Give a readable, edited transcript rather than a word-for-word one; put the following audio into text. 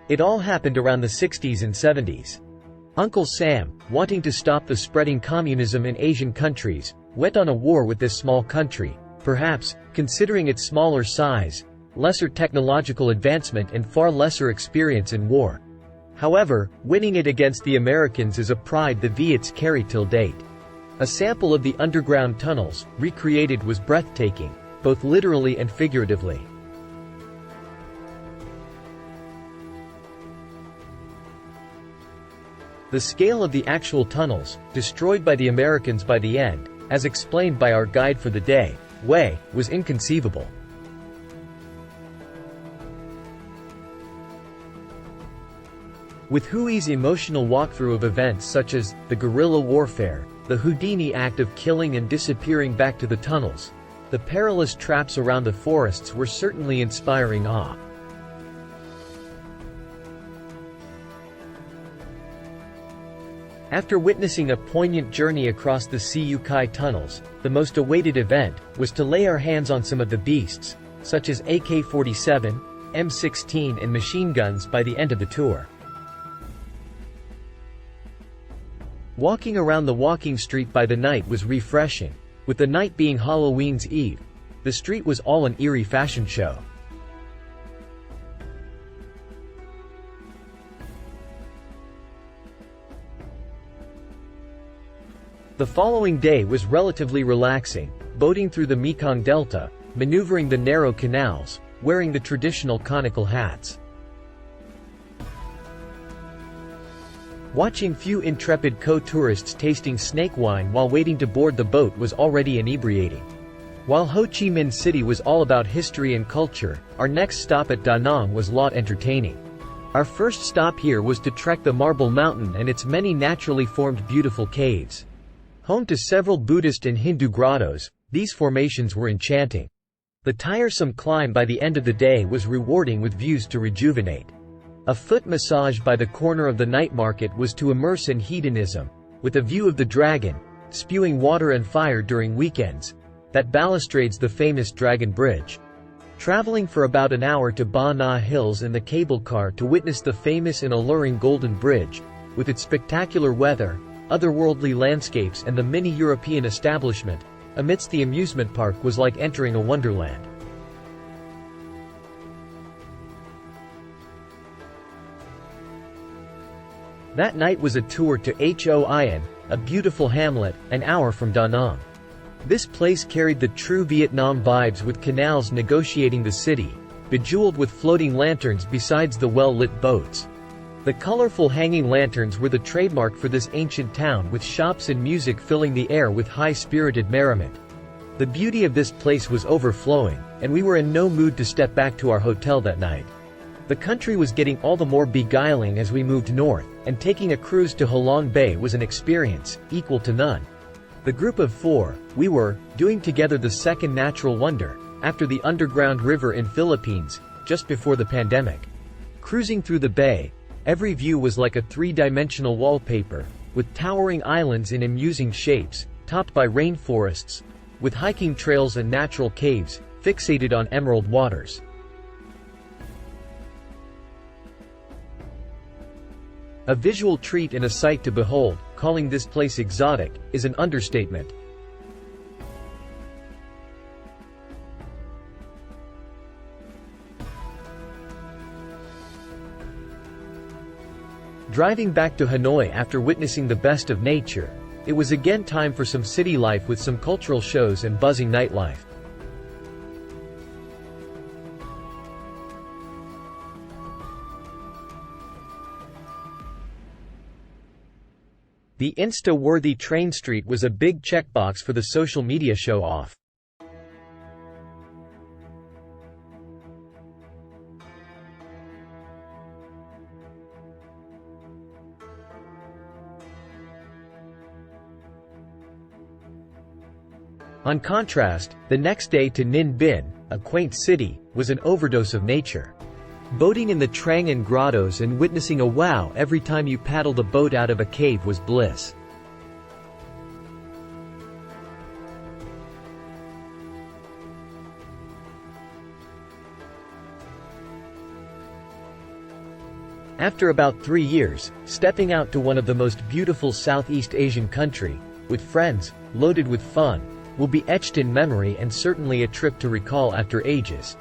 It all happened around the 60s and 70s. Uncle Sam, wanting to stop the spreading communism in Asian countries, went on a war with this small country, perhaps, considering its smaller size, lesser technological advancement and far lesser experience in war. However, winning it against the Americans is a pride the Viets carry till date. A sample of the underground tunnels, recreated, was breathtaking, both literally and figuratively. The scale of the actual tunnels, destroyed by the Americans by the end, as explained by our guide for the day, Wei, was inconceivable. With Hui's emotional walkthrough of events such as the guerrilla warfare, the Houdini act of killing and disappearing back to the tunnels, the perilous traps around the forests were certainly inspiring awe. After witnessing a poignant journey across the Siukai tunnels, the most awaited event was to lay our hands on some of the beasts, such as AK-47, M16 and machine guns by the end of the tour. Walking around the walking street by the night was refreshing. With the night being Halloween's Eve, the street was all an eerie fashion show. The following day was relatively relaxing, boating through the Mekong Delta, maneuvering the narrow canals, wearing the traditional conical hats. Watching few intrepid co-tourists tasting snake wine while waiting to board the boat was already inebriating. While Ho Chi Minh City was all about history and culture, our next stop at Da Nang was lot entertaining. Our first stop here was to trek the Marble Mountain and its many naturally formed beautiful caves. Home to several Buddhist and Hindu grottos, these formations were enchanting. The tiresome climb by the end of the day was rewarding with views to rejuvenate. A foot massage by the corner of the night market was to immerse in hedonism, with a view of the dragon, spewing water and fire during weekends, that balustrades the famous Dragon Bridge. Traveling for about an hour to Ba Na Hills in the cable car to witness the famous and alluring Golden Bridge, with its spectacular weather, otherworldly landscapes and the mini-European establishment, amidst the amusement park was like entering a wonderland. That night was a tour to Hoi, a beautiful hamlet, an hour from Da Nang. This place carried the true Vietnam vibes with canals negotiating the city, bejeweled with floating lanterns besides the well-lit boats. The colorful hanging lanterns were the trademark for this ancient town, with shops and music filling the air with high-spirited merriment. The beauty of this place was overflowing, and we were in no mood to step back to our hotel that night. The country was getting all the more beguiling as we moved north, and taking a cruise to Halong Bay was an experience equal to none. The group of four, we were doing together the second natural wonder, after the underground river in Philippines, just before the pandemic. Cruising through the bay, every view was like a three-dimensional wallpaper, with towering islands in amusing shapes, topped by rainforests, with hiking trails and natural caves, fixated on emerald waters. A visual treat and a sight to behold. Calling this place exotic is an understatement. Driving back to Hanoi after witnessing the best of nature, it was again time for some city life with some cultural shows and buzzing nightlife. The Insta-worthy train street was a big checkbox for the social media show-off. On contrast, the next day to Ninh Binh, a quaint city, was an overdose of nature. Boating in the Trang An grottos and witnessing a wow every time you paddled a boat out of a cave was bliss. After about 3 years, stepping out to one of the most beautiful Southeast Asian country, with friends, loaded with fun, will be etched in memory and certainly a trip to recall after ages.